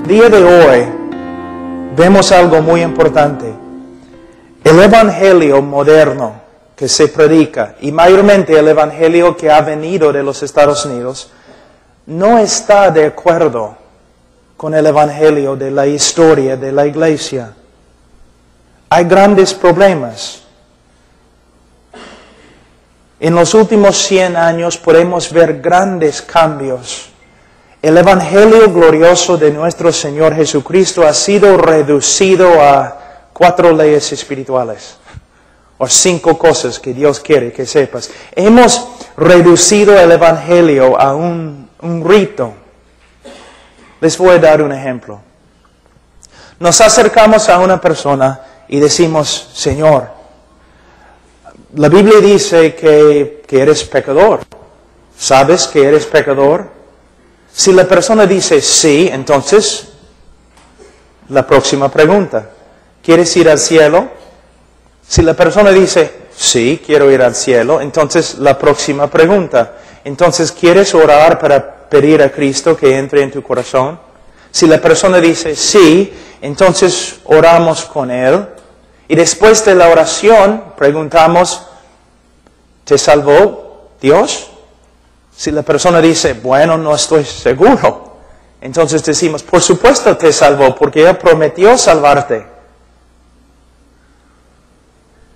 día de hoy vemos algo muy importante. El evangelio moderno que se predica, y mayormente el evangelio que ha venido de los Estados Unidos, no está de acuerdo con el evangelio de la historia de la iglesia. Hay grandes problemas. En los últimos 100 años podemos ver grandes cambios. El evangelio glorioso de nuestro Señor Jesucristo ha sido reducido a 4 leyes espirituales, o 5 cosas que Dios quiere que sepas. Hemos reducido el evangelio a un rito. Les voy a dar un ejemplo. Nos acercamos a una persona y decimos, Señor, la Biblia dice que eres pecador. ¿Sabes que eres pecador? Si la persona dice sí, entonces, la próxima pregunta, ¿quieres ir al cielo? Si la persona dice, sí, quiero ir al cielo, entonces la próxima pregunta, entonces, ¿quieres orar para pedir a Cristo que entre en tu corazón? Si la persona dice sí, entonces oramos con Él. Y después de la oración, preguntamos, ¿te salvó Dios? Si la persona dice, bueno, no estoy seguro, entonces decimos, por supuesto te salvó, porque Él prometió salvarte.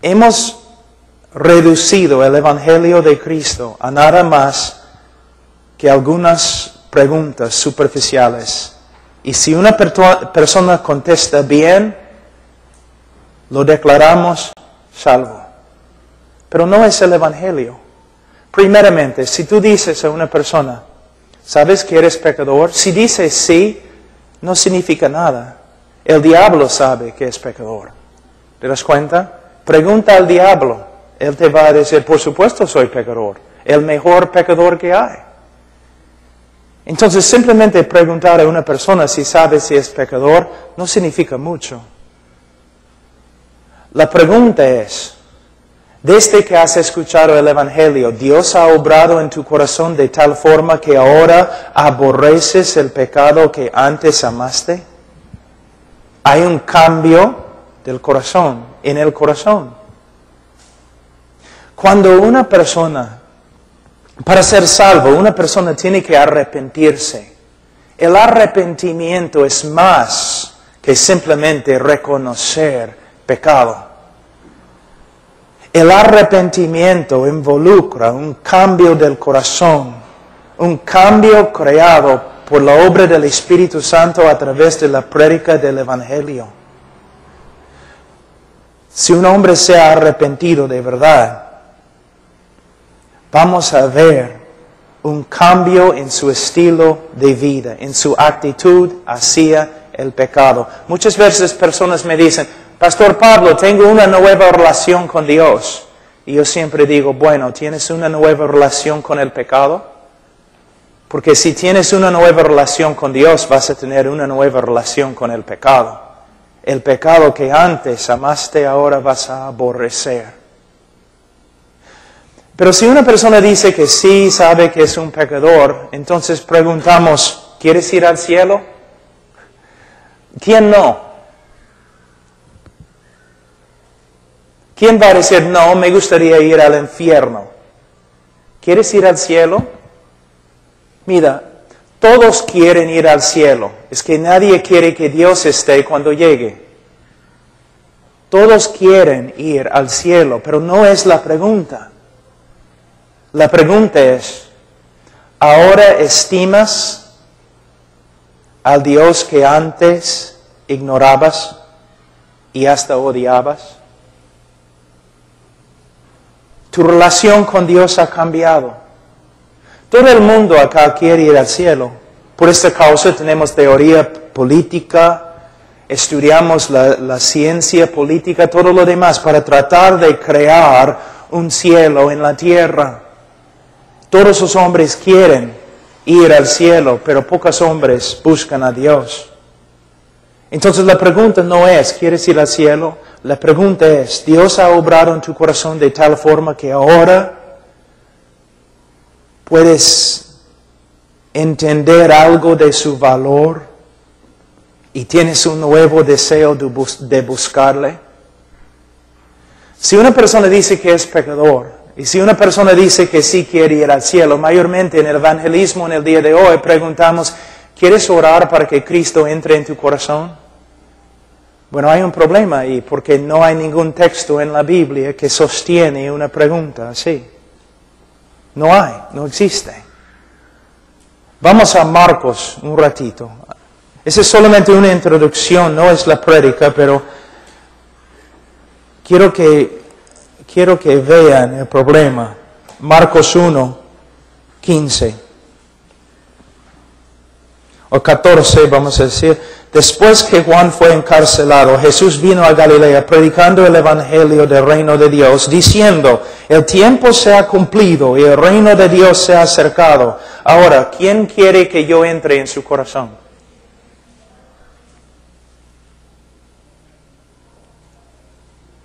Hemos reducido el Evangelio de Cristo a nada más que algunas preguntas superficiales. Y si una persona contesta bien, lo declaramos salvo. Pero no es el Evangelio. Primeramente, si tú dices a una persona, ¿sabes que eres pecador? Si dices sí, no significa nada. El diablo sabe que es pecador. ¿Te das cuenta? Pregunta al diablo. Él te va a decir, por supuesto soy pecador. El mejor pecador que hay. Entonces, simplemente preguntar a una persona si sabe si es pecador no significa mucho. La pregunta es, desde que has escuchado el Evangelio, ¿Dios ha obrado en tu corazón de tal forma que ahora aborreces el pecado que antes amaste? Hay un cambio del corazón, en el corazón. Cuando una persona, para ser salvo, una persona tiene que arrepentirse. El arrepentimiento es más que simplemente reconocer pecado. El arrepentimiento involucra un cambio del corazón, un cambio creado por la obra del Espíritu Santo a través de la prédica del Evangelio. Si un hombre se ha arrepentido de verdad, vamos a ver un cambio en su estilo de vida, en su actitud hacia el pecado. Muchas veces personas me dicen, Pastor Pablo, tengo una nueva relación con Dios. Y yo siempre digo, bueno, ¿tienes una nueva relación con el pecado? Porque si tienes una nueva relación con Dios, vas a tener una nueva relación con el pecado. El pecado que antes amaste, ahora vas a aborrecer. Pero si una persona dice que sí, sabe que es un pecador, entonces preguntamos, ¿quieres ir al cielo? ¿Quién no? ¿Quién va a decir, no, me gustaría ir al infierno? ¿Quieres ir al cielo? Mira, todos quieren ir al cielo. Es que nadie quiere que Dios esté cuando llegue. Todos quieren ir al cielo, pero no es la pregunta. La pregunta es, ¿ahora estimas al Dios que antes ignorabas y hasta odiabas? Tu relación con Dios ha cambiado. Todo el mundo acá quiere ir al cielo. Por esta causa tenemos teoría política, estudiamos la ciencia política, todo lo demás, para tratar de crear un cielo en la tierra. Todos los hombres quieren ir al cielo, pero pocos hombres buscan a Dios. Entonces la pregunta no es, ¿quieres ir al cielo? La pregunta es, ¿Dios ha obrado en tu corazón de tal forma que ahora puedes entender algo de su valor? y tienes un nuevo deseo de buscarle. Si una persona dice que es pecador, y si una persona dice que sí quiere ir al cielo, mayormente en el evangelismo en el día de hoy preguntamos, ¿quieres orar para que Cristo entre en tu corazón? Bueno, hay un problema ahí, porque no hay ningún texto en la Biblia que sostiene una pregunta así. No hay, no existe. Vamos a Marcos un ratito. Esa es solamente una introducción, no es la prédica, pero quiero que vean el problema. Marcos 1, 15 o 14, vamos a decir. Después que Juan fue encarcelado, Jesús vino a Galilea predicando el evangelio del reino de Dios, diciendo, el tiempo se ha cumplido y el reino de Dios se ha acercado. Ahora, ¿quién quiere que yo entre en su corazón?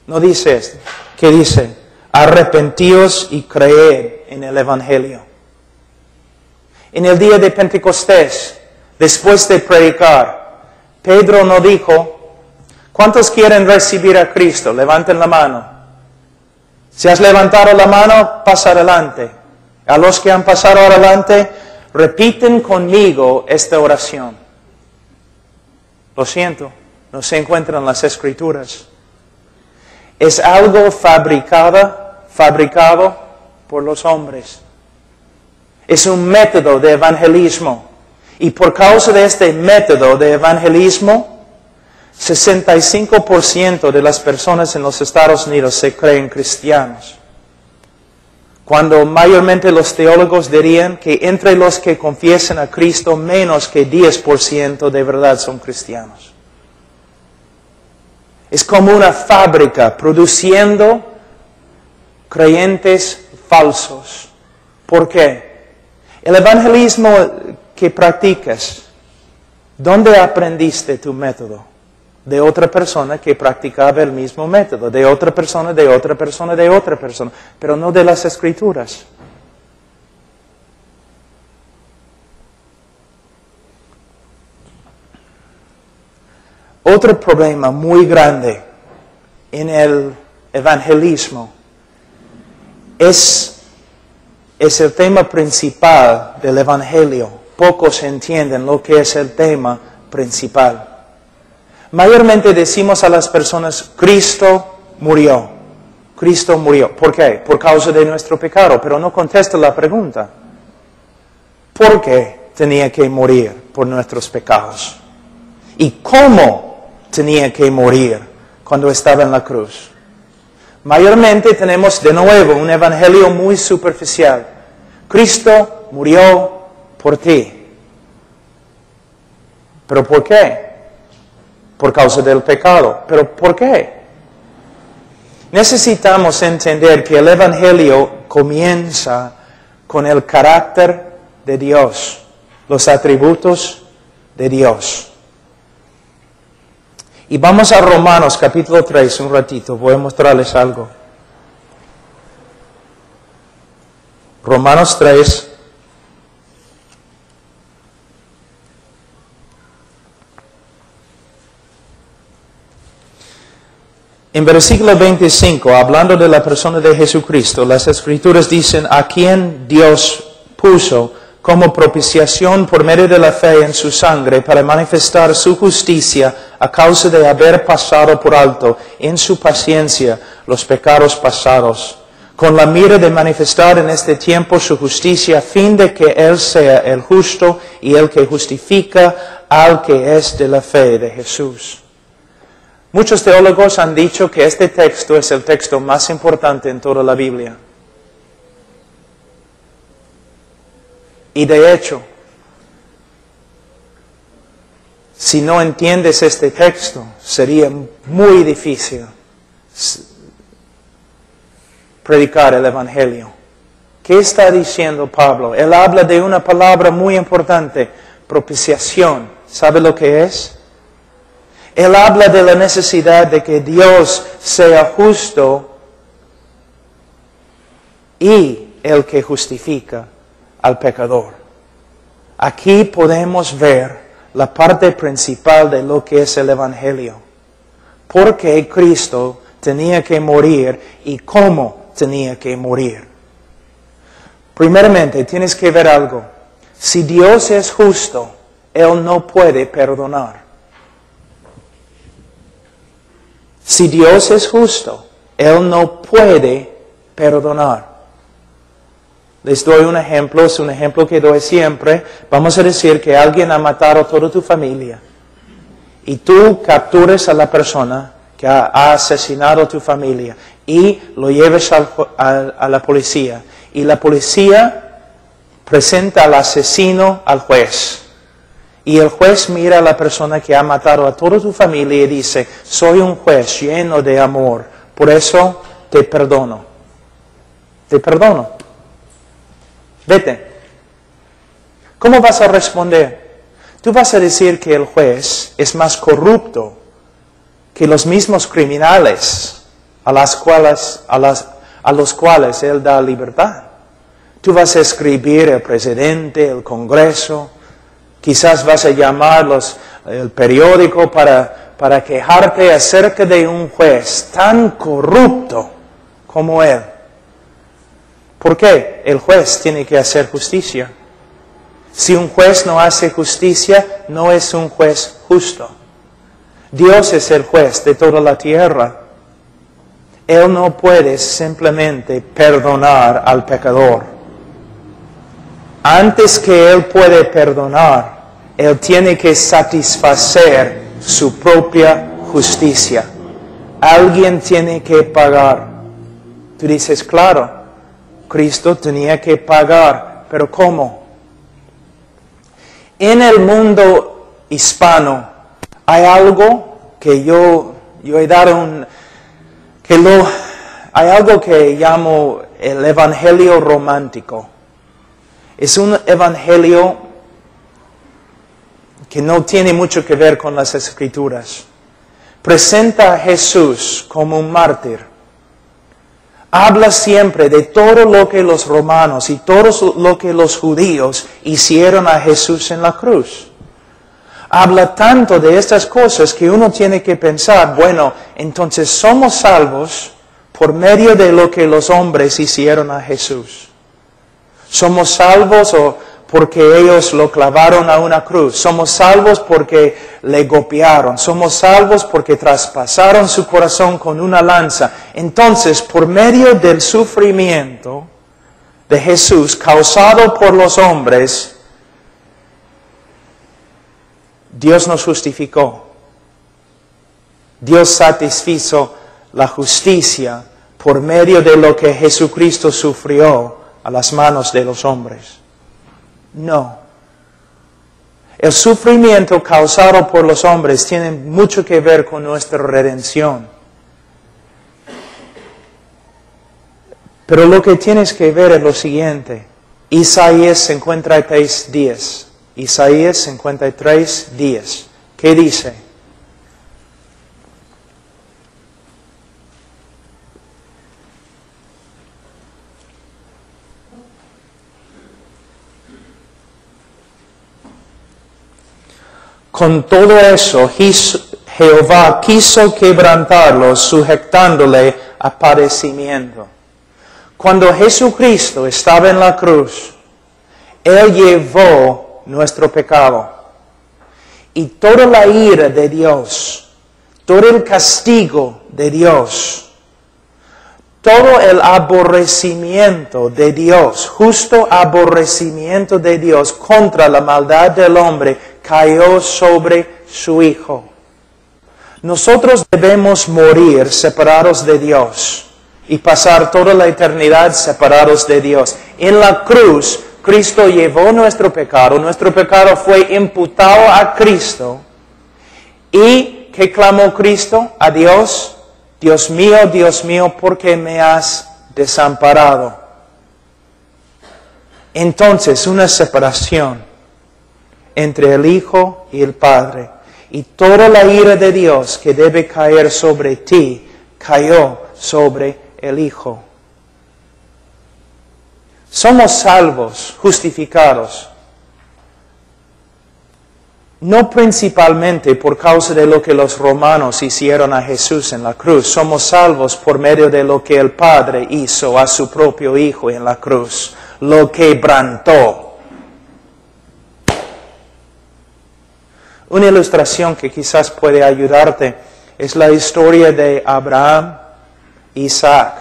No dice esto. ¿Qué dice? Arrepentíos y creed en el evangelio. En el día de Pentecostés, después de predicar, Pedro no dijo, ¿cuántos quieren recibir a Cristo? Levanten la mano. Si has levantado la mano, pasa adelante. A los que han pasado adelante, repiten conmigo esta oración. Lo siento, no se encuentra en las Escrituras. Es algo fabricado por los hombres. Es un método de evangelismo. Y por causa de este método de evangelismo, 65% de las personas en los Estados Unidos se creen cristianos. Cuando mayormente los teólogos dirían que entre los que confiesan a Cristo, menos que 10% de verdad son cristianos. Es como una fábrica produciendo creyentes falsos. ¿Por qué? El evangelismo que practicas, ¿dónde aprendiste tu método? De otra persona que practicaba el mismo método, de otra persona, de otra persona, de otra persona, pero no de las Escrituras. Otro problema muy grande en el evangelismo es el tema principal del evangelio. Pocos entienden lo que es el tema principal. Mayormente decimos a las personas, Cristo murió. Cristo murió. ¿Por qué? Por causa de nuestro pecado. Pero no contesta la pregunta. ¿Por qué tenía que morir por nuestros pecados? ¿Y cómo tenía que morir cuando estaba en la cruz? Mayormente tenemos de nuevo un evangelio muy superficial. Cristo murió por ti. ¿Pero por qué? Por causa del pecado. ¿Pero por qué? Necesitamos entender que el evangelio comienza con el carácter de Dios, los atributos de Dios. Y vamos a Romanos capítulo 3 un ratito, voy a mostrarles algo. Romanos 3. En versículo 25, hablando de la persona de Jesucristo, las Escrituras dicen, a quien Dios puso como propiciación por medio de la fe en su sangre para manifestar su justicia a causa de haber pasado por alto en su paciencia los pecados pasados, con la mira de manifestar en este tiempo su justicia a fin de que Él sea el justo y el que justifica al que es de la fe de Jesús. Muchos teólogos han dicho que este texto es el texto más importante en toda la Biblia. Y de hecho, si no entiendes este texto, sería muy difícil predicar el Evangelio. ¿Qué está diciendo Pablo? Él habla de una palabra muy importante, propiciación. ¿Sabe lo que es? Él habla de la necesidad de que Dios sea justo y el que justifica al pecador. Aquí podemos ver la parte principal de lo que es el Evangelio. ¿Por qué Cristo tenía que morir y cómo tenía que morir? Primeramente, tienes que ver algo. Si Dios es justo, Él no puede perdonar. Si Dios es justo, Él no puede perdonar. Les doy un ejemplo, es un ejemplo que doy siempre. Vamos a decir que alguien ha matado a toda tu familia y tú capturas a la persona que ha asesinado a tu familia y lo llevas a la policía. Y la policía presenta al asesino al juez. Y el juez mira a la persona que ha matado a toda tu familia y dice, soy un juez lleno de amor, por eso te perdono. Te perdono. Vete. ¿Cómo vas a responder? Tú vas a decir que el juez es más corrupto que los mismos criminales a los cuales él da libertad. Tú vas a escribir al presidente, el Congreso, quizás vas a llamar el periódico para quejarte acerca de un juez tan corrupto como él. ¿Por qué? El juez tiene que hacer justicia. Si un juez no hace justicia, no es un juez justo. Dios es el juez de toda la tierra. Él no puede simplemente perdonar al pecador. Antes que Él puede perdonar, Él tiene que satisfacer su propia justicia. Alguien tiene que pagar. Tú dices, claro, Cristo tenía que pagar, pero ¿cómo? En el mundo hispano hay algo que yo he dado hay algo que llamo el evangelio romántico. Es un evangelio que no tiene mucho que ver con las Escrituras. Presenta a Jesús como un mártir. Habla siempre de todo lo que los romanos y todo lo que los judíos hicieron a Jesús en la cruz. Habla tanto de estas cosas que uno tiene que pensar, bueno, entonces somos salvos por medio de lo que los hombres hicieron a Jesús. Somos salvos porque ellos lo clavaron a una cruz. Somos salvos porque le golpearon. Somos salvos porque traspasaron su corazón con una lanza. Entonces, por medio del sufrimiento de Jesús causado por los hombres, Dios nos justificó. Dios satisfizo la justicia por medio de lo que Jesucristo sufrió a las manos de los hombres. No. El sufrimiento causado por los hombres tiene mucho que ver con nuestra redención. Pero lo que tienes que ver es lo siguiente. Isaías 53:10. Isaías 53:10. ¿Qué dice? Con todo eso, Jehová quiso quebrantarlos, sujetándole a padecimiento. Cuando Jesucristo estaba en la cruz, Él llevó nuestro pecado. Y toda la ira de Dios, todo el castigo de Dios, todo el aborrecimiento de Dios, justo aborrecimiento de Dios contra la maldad del hombre, cayó sobre su Hijo. Nosotros debemos morir separados de Dios y pasar toda la eternidad separados de Dios. En la cruz, Cristo llevó nuestro pecado fue imputado a Cristo. ¿Y qué clamó Cristo a Dios? Dios mío, ¿por qué me has desamparado? Entonces, una separación entre el Hijo y el Padre. Y toda la ira de Dios que debe caer sobre ti, cayó sobre el Hijo. Somos salvos, justificados. no principalmente por causa de lo que los romanos hicieron a Jesús en la cruz. Somos salvos por medio de lo que el Padre hizo a su propio Hijo en la cruz. Lo quebrantó. Una ilustración que quizás puede ayudarte es la historia de Abraham e Isaac.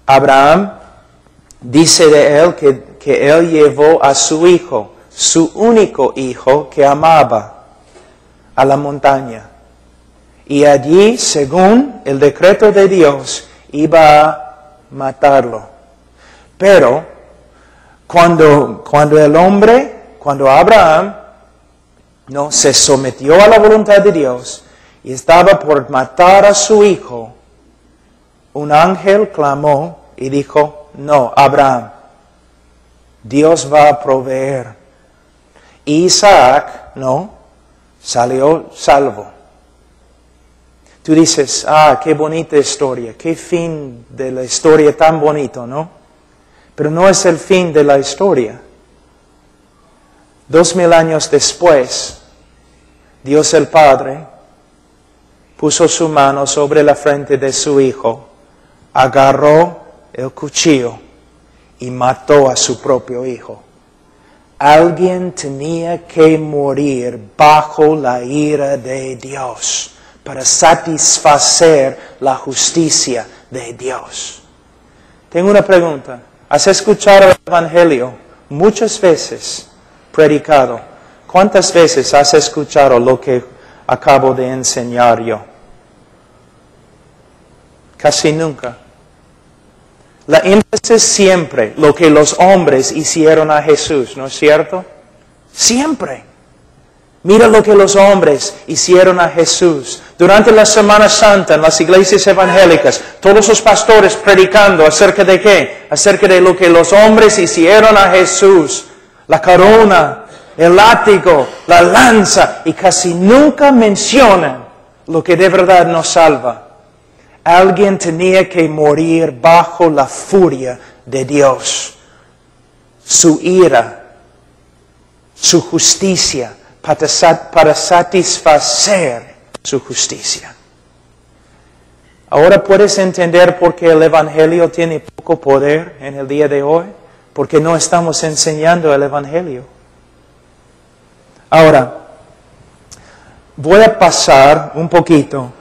Abraham dice de él que él llevó a su hijo, su único hijo que amaba, a la montaña. Y allí, según el decreto de Dios, iba a matarlo. Pero cuando Abraham no se sometió a la voluntad de Dios y estaba por matar a su hijo, un ángel clamó y dijo, no, Abraham, Dios va a proveer. Isaac, no, salió salvo. Tú dices, qué bonita historia, qué fin de la historia tan bonito, ¿no? Pero no es el fin de la historia. 2000 años después, Dios el Padre puso su mano sobre la frente de su hijo, agarró el cuchillo y mató a su propio hijo. Alguien tenía que morir bajo la ira de Dios para satisfacer la justicia de Dios. Tengo una pregunta. ¿Has escuchado el Evangelio muchas veces predicado? ¿Cuántas veces has escuchado lo que acabo de enseñar yo? Casi nunca. La énfasis siempre, lo que los hombres hicieron a Jesús, ¿no es cierto? Siempre. Mira lo que los hombres hicieron a Jesús. Durante la Semana Santa, en las iglesias evangélicas, todos los pastores predicando acerca de qué? Acerca de lo que los hombres hicieron a Jesús. La corona, el látigo, la lanza, y casi nunca mencionan lo que de verdad nos salva. Alguien tenía que morir bajo la furia de Dios, su ira, su justicia, para satisfacer su justicia. Ahora puedes entender por qué el Evangelio tiene poco poder en el día de hoy, porque no estamos enseñando el Evangelio. Ahora, voy a pasar un poquito.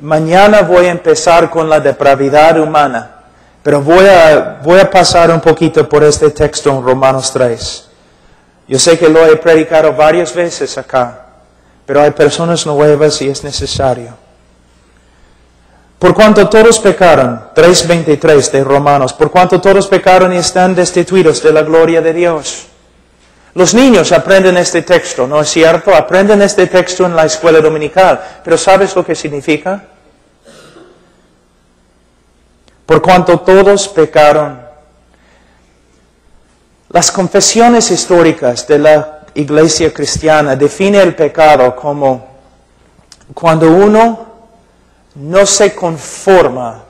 Mañana voy a empezar con la depravidad humana, pero voy a pasar un poquito por este texto en Romanos 3. Yo sé que lo he predicado varias veces acá, pero hay personas nuevas y es necesario. Por cuanto todos pecaron, 3:23 de Romanos, por cuanto todos pecaron y están destituidos de la gloria de Dios. Los niños aprenden este texto, ¿no es cierto? Aprenden este texto en la escuela dominical. Pero ¿sabes lo que significa? Por cuanto todos pecaron. Las confesiones históricas de la iglesia cristiana definen el pecado como cuando uno no se conforma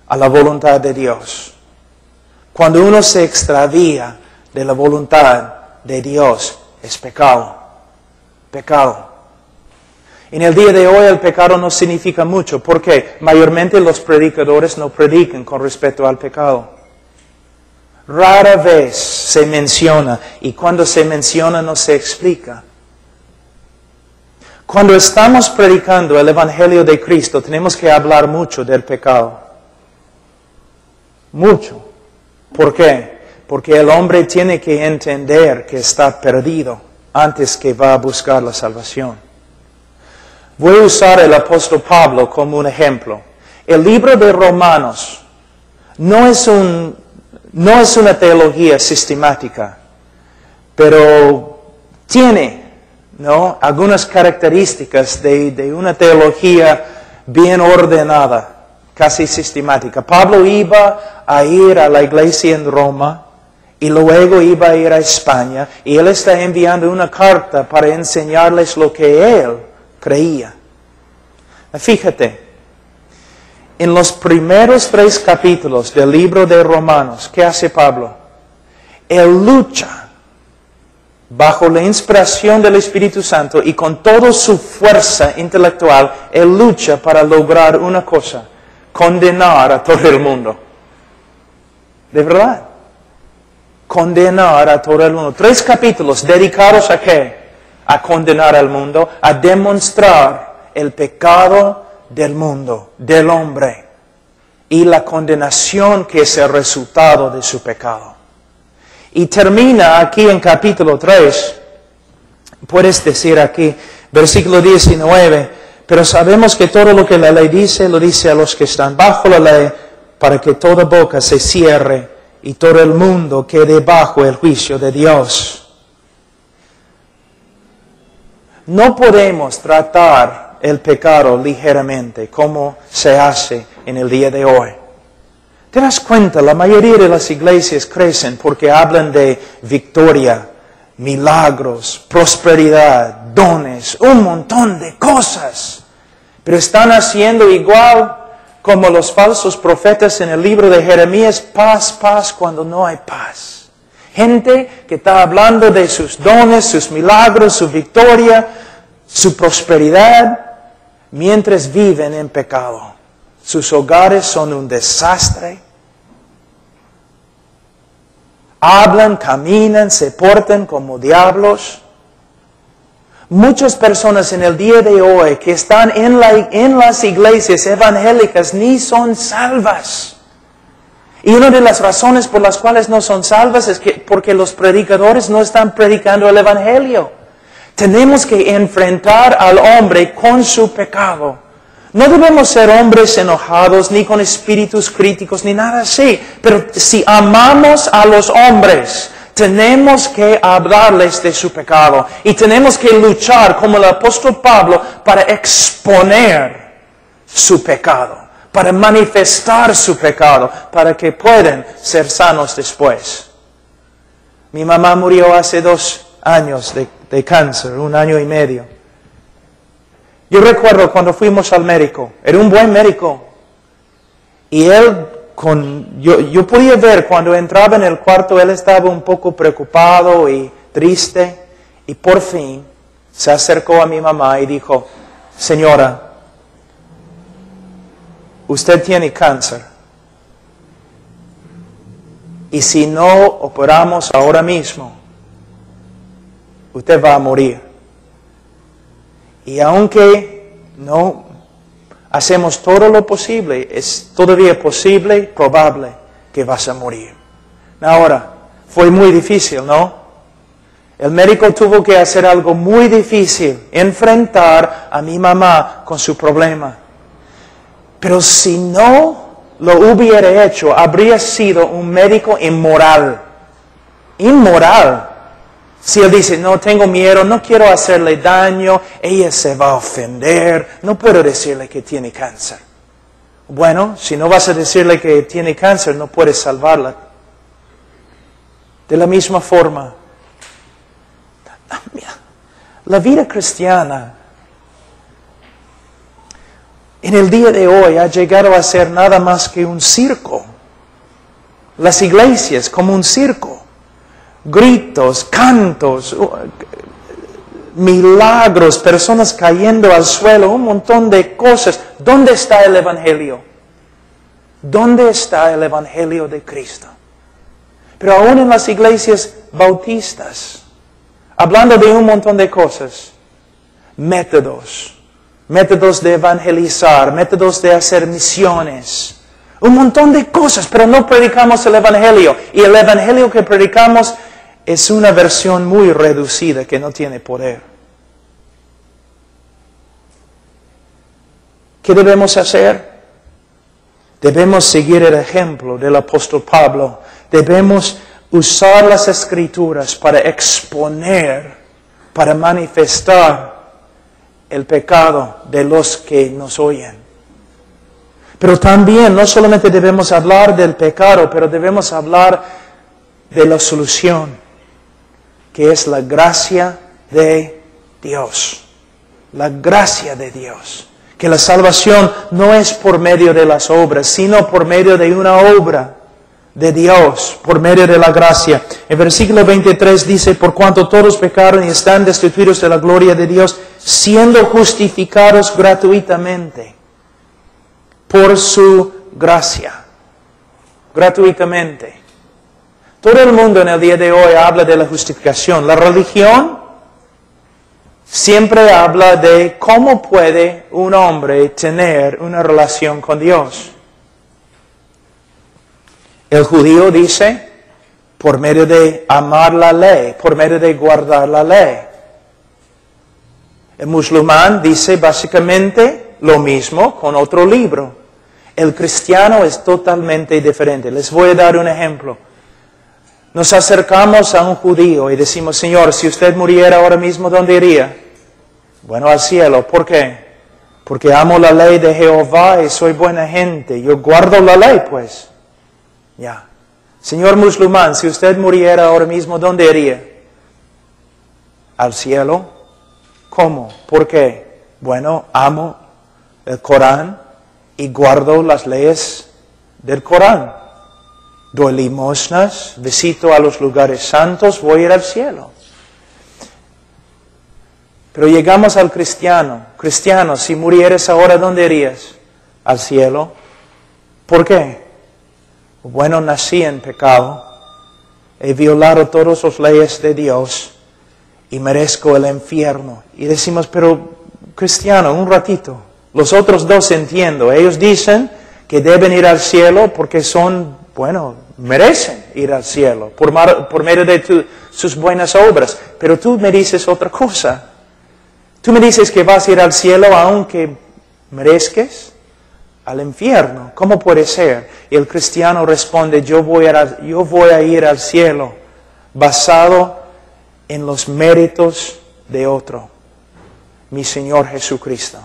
a la voluntad de Dios. Cuando uno se extravía de la voluntad de Dios, es pecado. Pecado. En el día de hoy el pecado no significa mucho, porque mayormente los predicadores no predican con respecto al pecado. Rara vez se menciona, y cuando se menciona no se explica. Cuando estamos predicando el Evangelio de Cristo, tenemos que hablar mucho del pecado. Mucho. ¿Por qué? Porque el hombre tiene que entender que está perdido antes que va a buscar la salvación. Voy a usar el apóstol Pablo como un ejemplo. El libro de Romanos no es una teología sistemática, pero tiene, ¿no?, algunas características de una teología bien ordenada, casi sistemática. Pablo iba a ir a la iglesia en Roma y luego iba a ir a España, y él está enviando una carta para enseñarles lo que él creía. Fíjate, en los primeros 3 capítulos del libro de Romanos, ¿qué hace Pablo? Él lucha bajo la inspiración del Espíritu Santo y con toda su fuerza intelectual, Él lucha para lograr una cosa: condenar a todo el mundo. ¿De verdad? Condenar a todo el mundo. 3 capítulos dedicados a qué? A condenar al mundo, a demostrar el pecado del mundo, del hombre, y la condenación que es el resultado de su pecado. Y termina aquí en capítulo 3, puedes decir aquí, versículo 19, pero sabemos que todo lo que la ley dice, lo dice a los que están bajo la ley, para que toda boca se cierre y todo el mundo quede bajo el juicio de Dios. No podemos tratar el pecado ligeramente como se hace en el día de hoy. ¿Te das cuenta? La mayoría de las iglesias crecen porque hablan de victoria, milagros, prosperidad, dones, un montón de cosas. Pero están haciendo igual como los falsos profetas en el libro de Jeremías: paz, paz, cuando no hay paz. Gente que está hablando de sus dones, sus milagros, su victoria, su prosperidad, mientras viven en pecado. Sus hogares son un desastre. Hablan, caminan, se portan como diablos. Muchas personas en el día de hoy que están en las iglesias evangélicas ni son salvas. Y una de las razones por las cuales no son salvas es porque los predicadores no están predicando el evangelio. Tenemos que enfrentar al hombre con su pecado. No debemos ser hombres enojados, ni con espíritus críticos, ni nada así. Pero si amamos a los hombres, tenemos que hablarles de su pecado. Y tenemos que luchar, como el apóstol Pablo, para exponer su pecado, para manifestar su pecado, para que puedan ser sanos después. Mi mamá murió hace 2 años de cáncer, 1 año y medio. Yo recuerdo cuando fuimos al médico, era un buen médico, y él, yo podía ver cuando entraba en el cuarto, él estaba un poco preocupado y triste, y por fin se acercó a mi mamá y dijo: señora, usted tiene cáncer, y si no operamos ahora mismo, usted va a morir. Y aunque no hacemos todo lo posible, es todavía posible, probable, que vas a morir. Ahora, fue muy difícil, ¿no? El médico tuvo que hacer algo muy difícil, enfrentar a mi mamá con su problema. Pero si no lo hubiera hecho, habría sido un médico inmoral. Inmoral. Si él dice: no, tengo miedo, no quiero hacerle daño, ella se va a ofender, no puedo decirle que tiene cáncer. Bueno, si no vas a decirle que tiene cáncer, no puedes salvarla. De la misma forma, la vida cristiana en el día de hoy ha llegado a ser nada más que un circo. Las iglesias como un circo. Gritos, cantos, milagros, personas cayendo al suelo, un montón de cosas. ¿Dónde está el evangelio? ¿Dónde está el evangelio de Cristo? Pero aún en las iglesias bautistas, hablando de un montón de cosas, métodos de evangelizar, métodos de hacer misiones, un montón de cosas, pero no predicamos el evangelio. Y el evangelio que predicamos es una versión muy reducida que no tiene poder. ¿Qué debemos hacer? Debemos seguir el ejemplo del apóstol Pablo. Debemos usar las Escrituras para exponer, para manifestar el pecado de los que nos oyen. Pero también no solamente debemos hablar del pecado, pero debemos hablar de la solución, que es la gracia de Dios. La gracia de Dios. Que la salvación no es por medio de las obras, sino por medio de una obra. de Dios por medio de la gracia. En versículo 23 dice, por cuanto todos pecaron y están destituidos de la gloria de Dios, siendo justificados gratuitamente por su gracia. Gratuitamente. Todo el mundo en el día de hoy habla de la justificación. La religión siempre habla de cómo puede un hombre tener una relación con Dios. El judío dice, por medio de amar la ley, por medio de guardar la ley. El musulmán dice básicamente lo mismo con otro libro. El cristiano es totalmente diferente. Les voy a dar un ejemplo. Nos acercamos a un judío y decimos, Señor, si usted muriera ahora mismo, ¿dónde iría? Bueno, al cielo. ¿Por qué? Porque amo la ley de Jehová y soy buena gente. Yo guardo la ley, pues. Ya. Señor musulmán, si usted muriera ahora mismo, ¿dónde iría? Al cielo. ¿Cómo? ¿Por qué? Bueno, amo el Corán y guardo las leyes del Corán. Doy limosnas, visito a los lugares santos, voy a ir al cielo. Pero llegamos al cristiano. Cristiano, si murieras ahora, ¿dónde irías? Al cielo. ¿Por qué? Bueno, nací en pecado, he violado todas las leyes de Dios y merezco el infierno. Y decimos, pero cristiano, un ratito. Los otros dos entiendo. Ellos dicen que deben ir al cielo porque son, bueno, merecen ir al cielo por medio de sus buenas obras. Pero tú me dices otra cosa. Tú me dices que vas a ir al cielo aunque merezcas al infierno. ¿Cómo puede ser? Y el cristiano responde, yo voy a ir al cielo basado en los méritos de otro, mi Señor Jesucristo.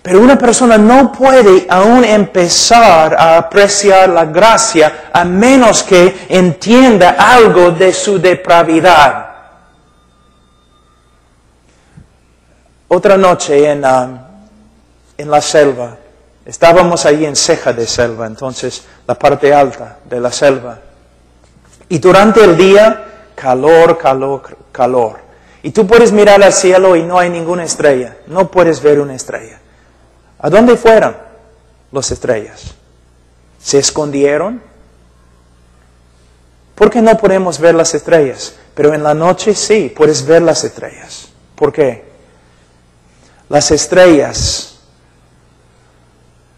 Pero una persona no puede aún empezar a apreciar la gracia a menos que entienda algo de su depravidad. Otra noche en la selva, estábamos ahí en ceja de selva, entonces la parte alta de la selva. Y durante el día, calor, calor, calor. Y tú puedes mirar al cielo y no hay ninguna estrella, no puedes ver una estrella. ¿A dónde fueron las estrellas? ¿Se escondieron? ¿Por qué no podemos ver las estrellas? Pero en la noche sí, puedes ver las estrellas. ¿Por qué? Las estrellas,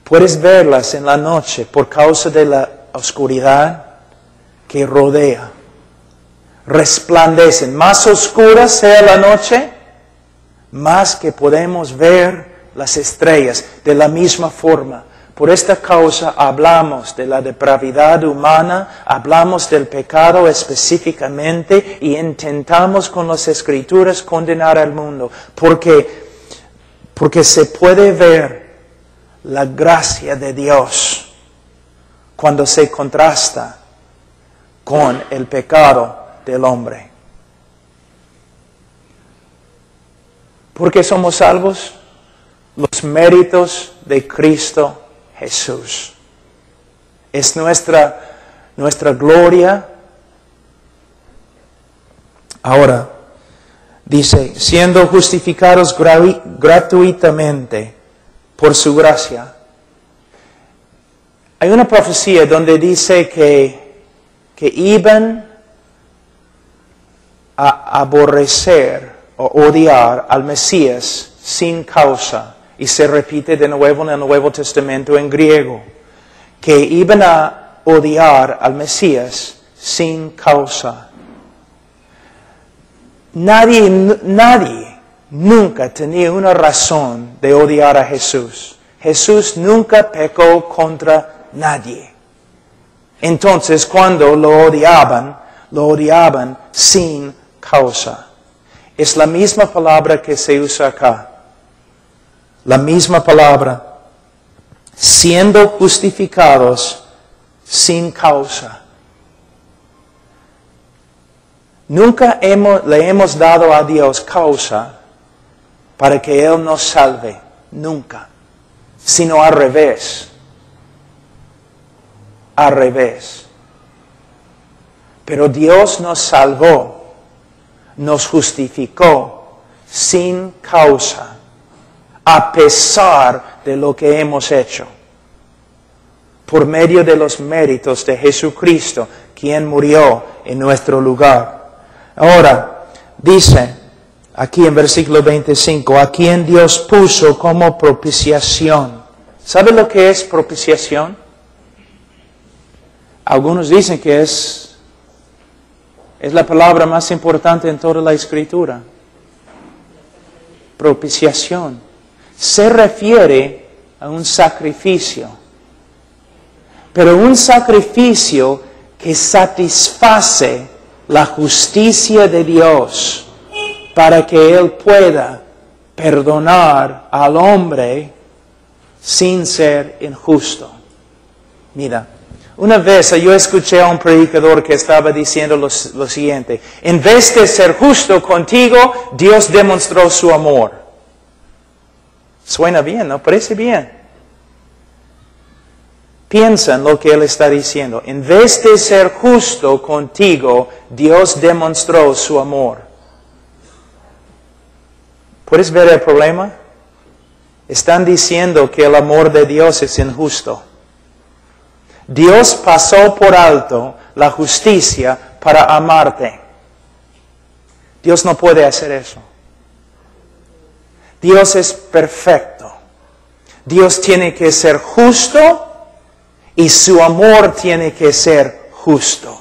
puedes verlas en la noche por causa de la oscuridad que rodea. Resplandecen. Más oscura sea la noche, más que podemos ver las estrellas de la misma forma. Por esta causa hablamos de la depravidad humana, hablamos del pecado específicamente y intentamos con las Escrituras condenar al mundo. Porque se puede ver la gracia de Dios cuando se contrasta con el pecado del hombre. ¿Por qué somos salvos? Los méritos de Cristo Jesús. Es nuestra gloria. Ahora, dice, siendo justificados gratuitamente por su gracia. Hay una profecía donde dice que iban a aborrecer o odiar al Mesías sin causa. Y se repite de nuevo en el Nuevo Testamento en griego. Que iban a odiar al Mesías sin causa. Nadie nunca tenía una razón de odiar a Jesús. Jesús nunca pecó contra nadie. Entonces, cuando lo odiaban sin causa. Es la misma palabra que se usa acá. La misma palabra. Siendo justificados sin causa. Nunca le hemos dado a Dios causa para que Él nos salve. Nunca. Sino al revés. al revés. Pero Dios nos salvó, nos justificó sin causa, a pesar de lo que hemos hecho, por medio de los méritos de Jesucristo, quien murió en nuestro lugar. Ahora, dice aquí en versículo 25, a quien Dios puso como propiciación. ¿Sabe lo que es propiciación? Algunos dicen que es la palabra más importante en toda la Escritura. Propiciación. Se refiere a un sacrificio. Pero un sacrificio que satisface la justicia de Dios para que Él pueda perdonar al hombre sin ser injusto. Mira, una vez yo escuché a un predicador que estaba diciendo lo siguiente: en vez de ser justo contigo, Dios demostró su amor. Suena bien, ¿no? Parece bien. Piensa en lo que Él está diciendo. En vez de ser justo contigo, Dios demostró su amor. ¿Puedes ver el problema? Están diciendo que el amor de Dios es injusto. Dios pasó por alto la justicia para amarte. Dios no puede hacer eso. Dios es perfecto. Dios tiene que ser justo y su amor tiene que ser justo.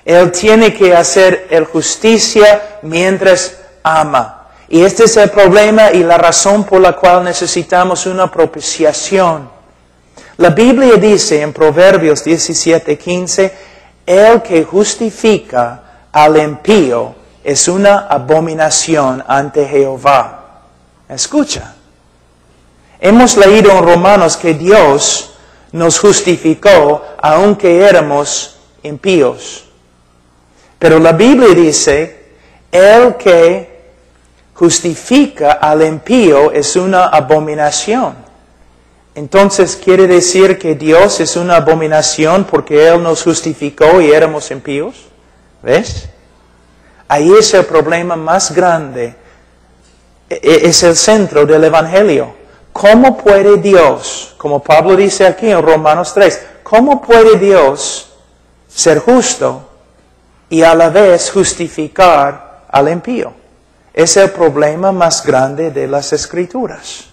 Él tiene que hacer el justicia mientras ama. Y este es el problema y la razón por la cual necesitamos una propiciación. La Biblia dice en Proverbios 17:15, el que justifica al impío es una abominación ante Jehová. Escucha. Hemos leído en Romanos que Dios nos justificó aunque éramos impíos. Pero la Biblia dice, el que justifica al impío es una abominación. Entonces, ¿quiere decir que Dios es una abominación porque Él nos justificó y éramos impíos? ¿Ves? Ahí es el problema más grande. Es el centro del Evangelio. ¿Cómo puede Dios, como Pablo dice aquí en Romanos 3, cómo puede Dios ser justo y a la vez justificar al impío? Es el problema más grande de las Escrituras.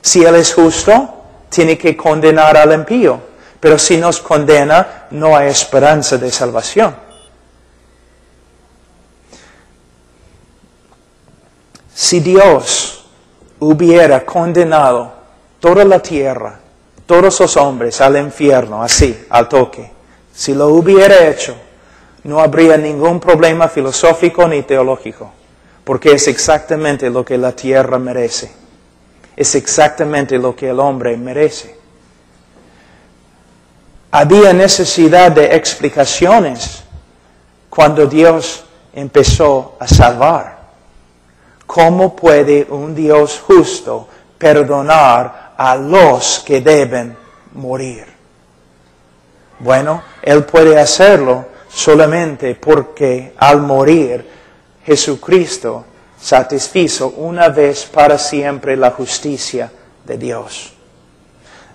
Si Él es justo, tiene que condenar al impío. Pero si nos condena, no hay esperanza de salvación. Si Dios hubiera condenado toda la tierra, todos los hombres al infierno, así, al toque, si lo hubiera hecho, no habría ningún problema filosófico ni teológico, porque es exactamente lo que la tierra merece. Es exactamente lo que el hombre merece. Había necesidad de explicaciones cuando Dios empezó a salvar. ¿Cómo puede un Dios justo perdonar a los que deben morir? Bueno, Él puede hacerlo solamente porque al morir Jesucristo satisfizo una vez para siempre la justicia de Dios.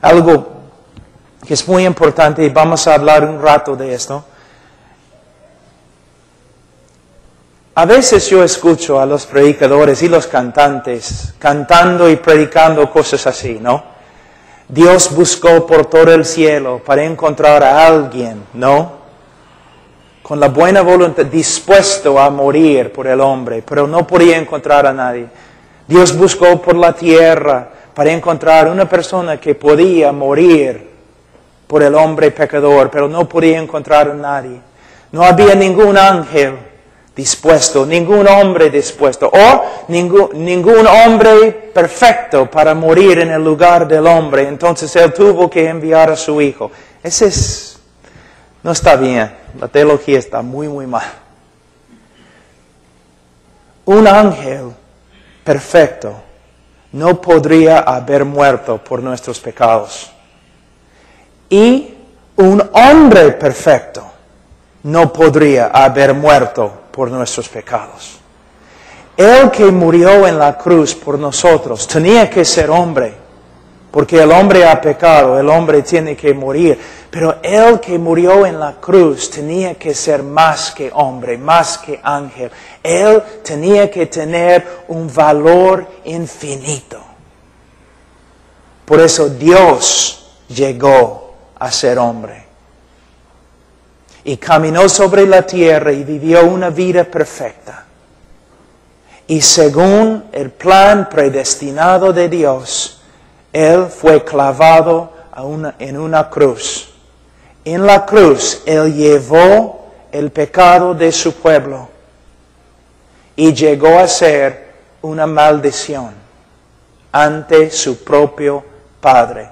Algo que es muy importante y vamos a hablar un rato de esto. A veces yo escucho a los predicadores y los cantantes cantando y predicando cosas así, ¿no? Dios buscó por todo el cielo para encontrar a alguien, ¿no? Con la buena voluntad, dispuesto a morir por el hombre, pero no podía encontrar a nadie. Dios buscó por la tierra para encontrar una persona que podía morir por el hombre pecador, pero no podía encontrar a nadie. No había ningún ángel dispuesto, ningún hombre dispuesto, o ningún hombre perfecto para morir en el lugar del hombre. Entonces Él tuvo que enviar a su Hijo. No está bien. La teología está muy, muy mal. Un ángel perfecto no podría haber muerto por nuestros pecados. Y Un hombre perfecto no podría haber muerto por nuestros pecados. Él que murió en la cruz por nosotros tenía que ser hombre, porque el hombre ha pecado, el hombre tiene que morir. Pero Él que murió en la cruz tenía que ser más que hombre, más que ángel. Él tenía que tener un valor infinito. Por eso Dios llegó a ser hombre. Y caminó sobre la tierra y vivió una vida perfecta. Y según el plan predestinado de Dios, Él fue clavado en una cruz. En la cruz, Él llevó el pecado de su pueblo y llegó a ser una maldición ante su propio Padre.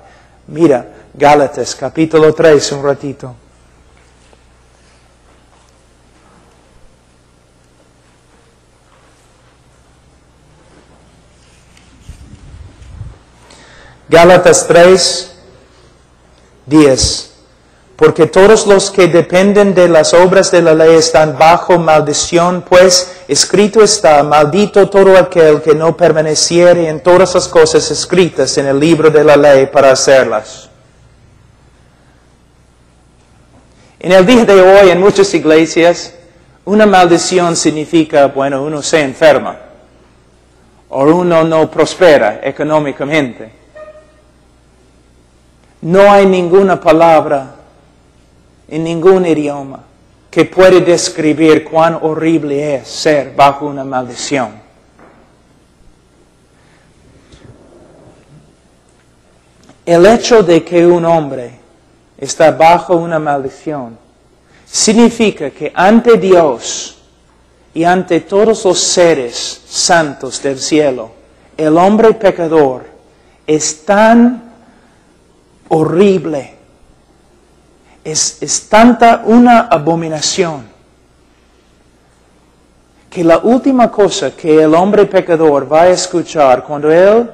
Mira, Gálatas capítulo 3, un ratito. Gálatas 3, 10. Porque todos los que dependen de las obras de la ley están bajo maldición, pues escrito está, maldito todo aquel que no permaneciere en todas las cosas escritas en el libro de la ley para hacerlas. En el día de hoy, en muchas iglesias, una maldición significa, bueno, uno se enferma, o uno no prospera económicamente. No hay ninguna palabra en ningún idioma que puede describir cuán horrible es ser bajo una maldición. El hecho de que un hombre está bajo una maldición significa que ante Dios y ante todos los seres santos del cielo, el hombre pecador es tan horrible, es tanta una abominación, que la última cosa que el hombre pecador va a escuchar cuando él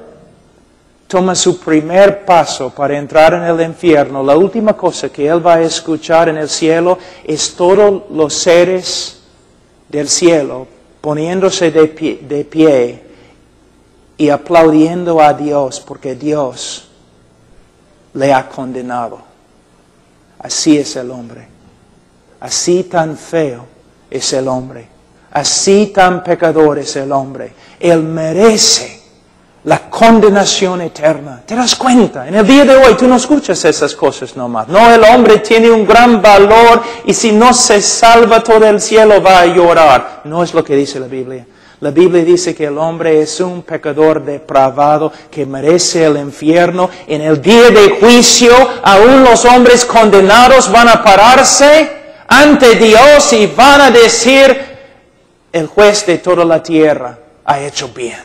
toma su primer paso para entrar en el infierno, la última cosa que él va a escuchar en el cielo es todos los seres del cielo poniéndose de pie y aplaudiendo a Dios porque Dios le ha condenado. Así es el hombre. Así tan feo es el hombre. Así tan pecador es el hombre. Él merece la condenación eterna. ¿Te das cuenta? En el día de hoy tú no escuchas esas cosas nomás. No, el hombre tiene un gran valor y si no se salva todo el cielo va a llorar. No es lo que dice la Biblia. La Biblia dice que el hombre es un pecador depravado que merece el infierno. En el día de juicio, aún los hombres condenados van a pararse ante Dios y van a decir, el juez de toda la tierra ha hecho bien.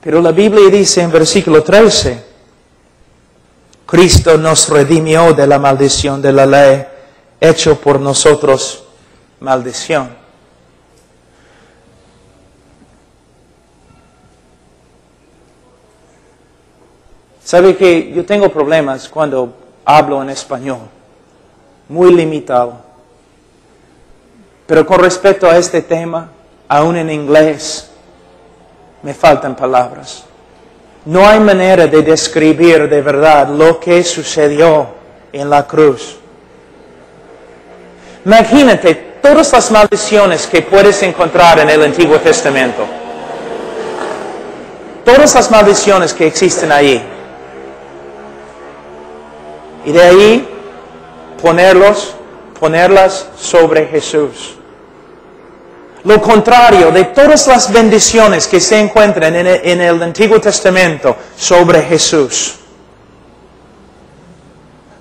Pero la Biblia dice en versículo 13, Cristo nos redimió de la maldición de la ley, hecho por nosotros maldición. ¿Sabe que yo tengo problemas cuando hablo en español? Muy limitado. Pero con respecto a este tema, aún en inglés, me faltan palabras. No hay manera de describir de verdad lo que sucedió en la cruz. Imagínate todas las maldiciones que puedes encontrar en el Antiguo Testamento. Todas las maldiciones que existen allí. Y de ahí ponerlas sobre Jesús. Lo contrario de todas las bendiciones que se encuentran en el Antiguo Testamento sobre Jesús.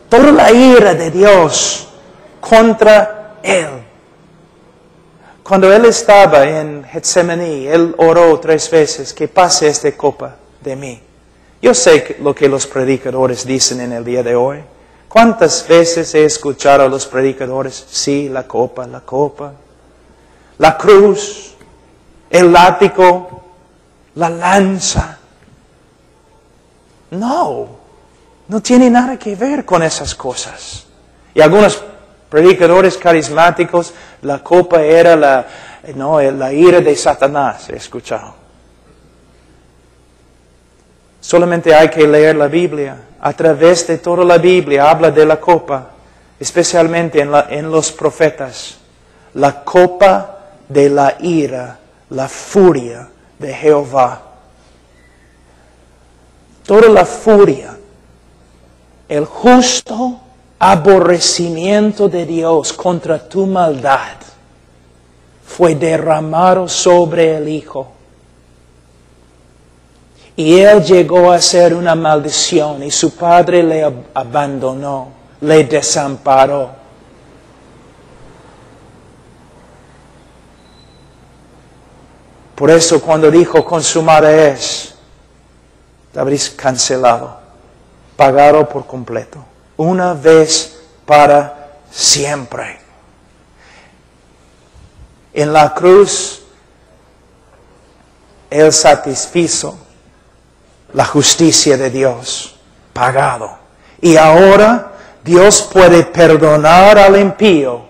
Toda la ira de Dios contra Él. Cuando Él estaba en Getsemaní, Él oró 3 veces, que pase esta copa de mí. Yo sé lo que los predicadores dicen en el día de hoy. ¿Cuántas veces he escuchado a los predicadores? Sí, la copa, la cruz, el látigo, la lanza. No tiene nada que ver con esas cosas. Y algunos predicadores carismáticos, la copa era la ira de Satanás, he escuchado. Solamente hay que leer la Biblia. A través de toda la Biblia habla de la copa, especialmente en los profetas. La copa de la ira, la furia de Jehová. Toda la furia, el justo aborrecimiento de Dios contra tu maldad fue derramado sobre el Hijo. Y Él llegó a ser una maldición y su Padre le abandonó, le desamparó. Por eso cuando dijo consumada es, te habréis cancelado, pagado por completo, una vez para siempre. En la cruz, Él satisfizo la justicia de Dios, pagado. Y ahora Dios puede perdonar al impío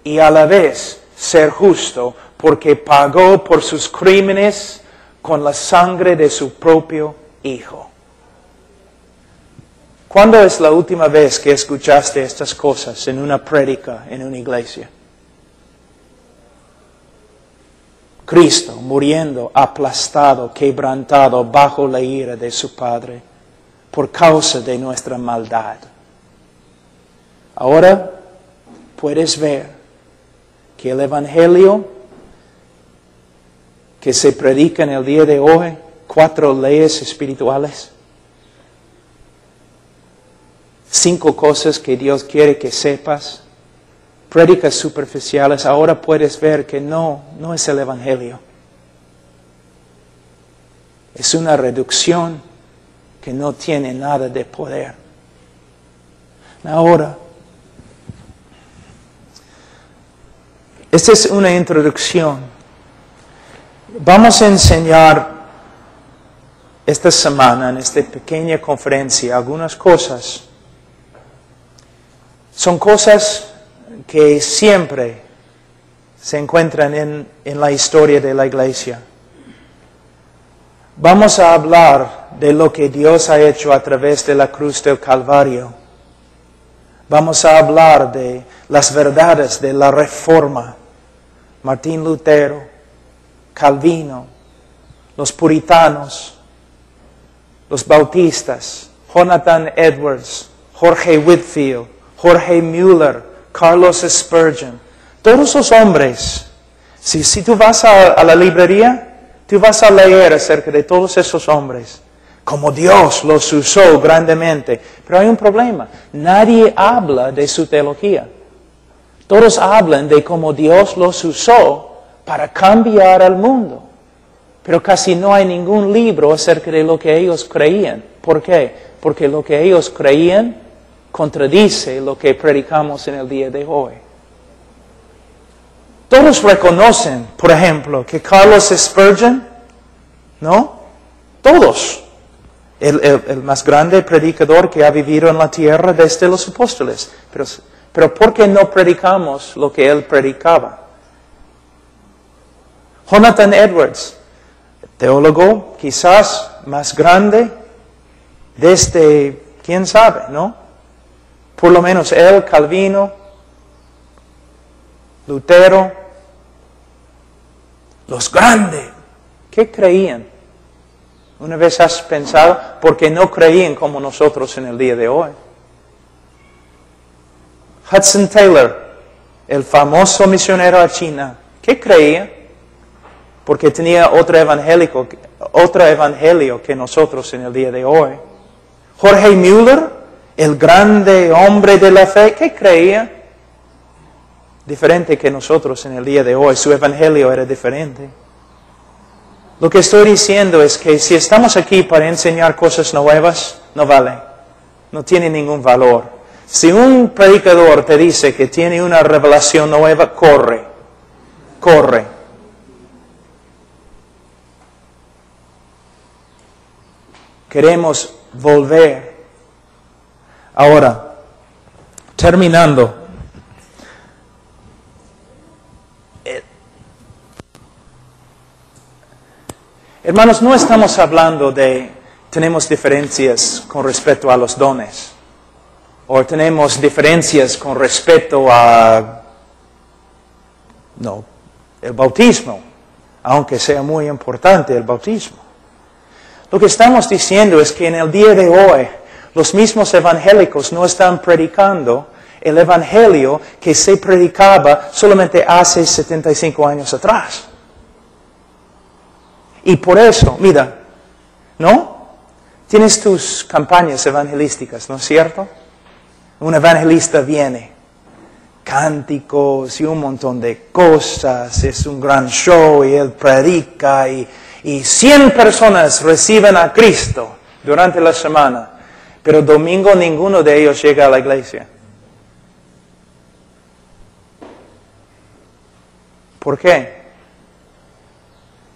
y a la vez ser justo porque pagó por sus crímenes con la sangre de su propio Hijo. ¿Cuándo es la última vez que escuchaste estas cosas en una prédica, en una iglesia? Cristo muriendo, aplastado, quebrantado bajo la ira de su Padre por causa de nuestra maldad. Ahora puedes ver que el Evangelio que se predica en el día de hoy, 4 leyes espirituales, 5 cosas que Dios quiere que sepas, prédicas superficiales, ahora puedes ver que no es el Evangelio. Es una reducción que no tiene nada de poder. Ahora, esta es una introducción. Vamos a enseñar esta semana en esta pequeña conferencia algunas cosas. Son cosas que siempre se encuentran en la historia de la iglesia. Vamos a hablar de lo que Dios ha hecho a través de la cruz del Calvario. Vamos a hablar de las verdades de la Reforma. Martín Lutero, Calvino, los puritanos, los bautistas, Jonathan Edwards, Jorge Whitfield, Jorge Mueller, Carlos Spurgeon, todos los hombres. Si tú vas a la librería, tú vas a leer acerca de todos esos hombres, como Dios los usó grandemente. Pero hay un problema, nadie habla de su teología. Todos hablan de cómo Dios los usó para cambiar al mundo. Pero casi no hay ningún libro acerca de lo que ellos creían. ¿Por qué? Porque lo que ellos creían contradice lo que predicamos en el día de hoy. Todos reconocen, por ejemplo, que Carlos Spurgeon, ¿no? Todos. El más grande predicador que ha vivido en la tierra desde los apóstoles. Pero ¿por qué no predicamos lo que él predicaba? Jonathan Edwards, teólogo quizás más grande desde, quién sabe, ¿no? Por lo menos él, Calvino, Lutero, los grandes, ¿qué creían? Una vez has pensado, porque no creían como nosotros en el día de hoy. Hudson Taylor, el famoso misionero a China, ¿qué creía? Porque tenía otro evangelio que nosotros en el día de hoy. Jorge Mueller, el grande hombre de la fe, ¿qué creía? Diferente que nosotros en el día de hoy, su evangelio era diferente. Lo que estoy diciendo es que si estamos aquí para enseñar cosas nuevas, no vale, no tiene ningún valor. Si un predicador te dice que tiene una revelación nueva, corre. Queremos volver. Ahora, terminando. Hermanos, no estamos hablando de tenemos diferencias con respecto a los dones, o tenemos diferencias con respecto a el bautismo, aunque sea muy importante el bautismo. Lo que estamos diciendo es que en el día de hoy, los mismos evangélicos no están predicando el evangelio que se predicaba solamente hace 75 años atrás. Y por eso, mira, ¿no? Tienes tus campañas evangelísticas, ¿no es cierto? Un evangelista viene, cánticos y un montón de cosas, es un gran show y él predica y 100 personas reciben a Cristo durante la semana, pero domingo ninguno de ellos llega a la iglesia. ¿Por qué?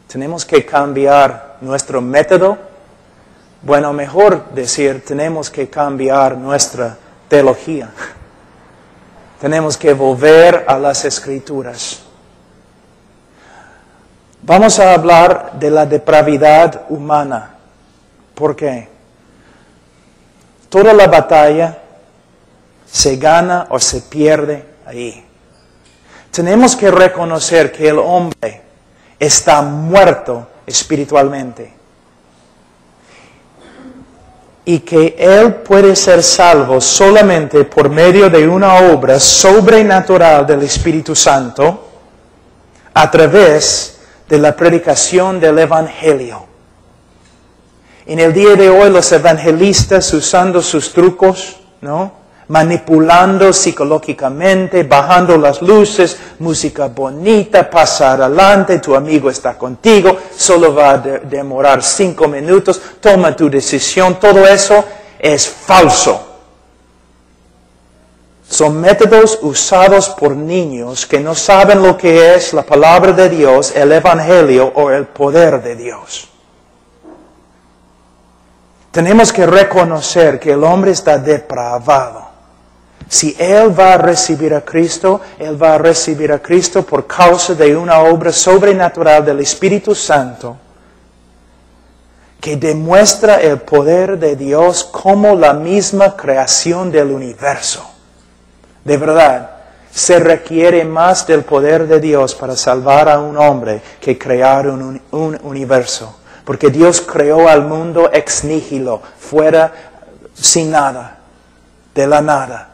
Tenemos que cambiar nuestro método. Bueno, mejor decir, tenemos que cambiar nuestra teología. Tenemos que volver a las Escrituras. Vamos a hablar de la depravidad humana. ¿Por qué? Toda la batalla se gana o se pierde ahí. Tenemos que reconocer que el hombre está muerto espiritualmente. Y que él puede ser salvo solamente por medio de una obra sobrenatural del Espíritu Santo a través de la predicación del Evangelio. En el día de hoy los evangelistas usando sus trucos, ¿no? Manipulando psicológicamente, bajando las luces, música bonita, pasar adelante, tu amigo está contigo, solo va a demorar 5 minutos, toma tu decisión, todo eso es falso. Son métodos usados por niños que no saben lo que es la palabra de Dios, el Evangelio o el poder de Dios. Tenemos que reconocer que el hombre está depravado. Si él va a recibir a Cristo, él va a recibir a Cristo por causa de una obra sobrenatural del Espíritu Santo que demuestra el poder de Dios como la misma creación del universo. De verdad, se requiere más del poder de Dios para salvar a un hombre que crear un universo. Porque Dios creó al mundo ex nihilo, fuera, sin nada, de la nada.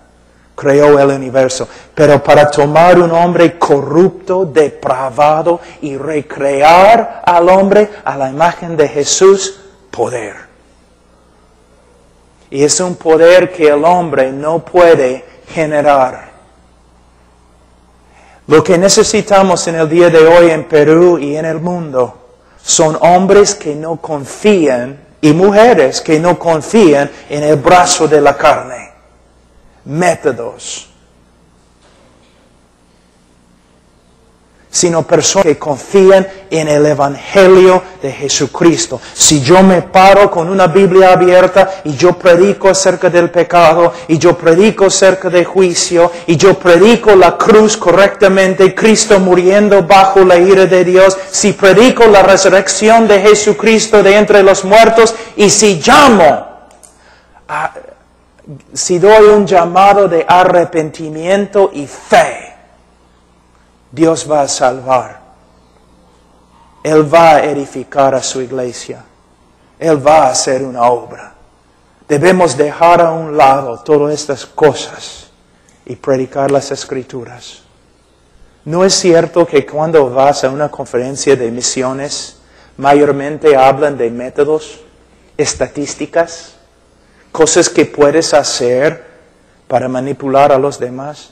Creó el universo, pero para tomar un hombre corrupto, depravado y recrear al hombre a la imagen de Jesús, poder. Y es un poder que el hombre no puede generar. Lo que necesitamos en el día de hoy en Perú y en el mundo son hombres que no confían y mujeres que no confían en el brazo de la carne. Métodos, sino personas que confían en el Evangelio de Jesucristo. Si yo me paro con una Biblia abierta y yo predico acerca del pecado, y yo predico acerca del juicio, y yo predico la cruz correctamente, Cristo muriendo bajo la ira de Dios, si predico la resurrección de Jesucristo de entre los muertos, y si doy un llamado de arrepentimiento y fe, Dios va a salvar. Él va a edificar a su iglesia. Él va a hacer una obra. Debemos dejar a un lado todas estas cosas y predicar las Escrituras. ¿No es cierto que cuando vas a una conferencia de misiones, mayormente hablan de métodos, estadísticas, cosas que puedes hacer para manipular a los demás?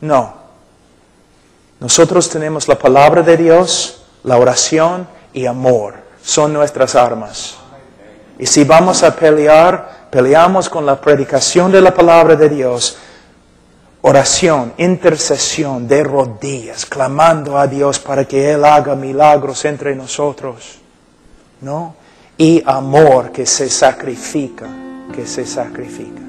No. Nosotros tenemos la palabra de Dios, la oración y amor. Son nuestras armas. Y si vamos a pelear, peleamos con la predicación de la palabra de Dios. Oración, intercesión de rodillas, clamando a Dios para que Él haga milagros entre nosotros. ¿No? y amor que se sacrifica, que se sacrifica.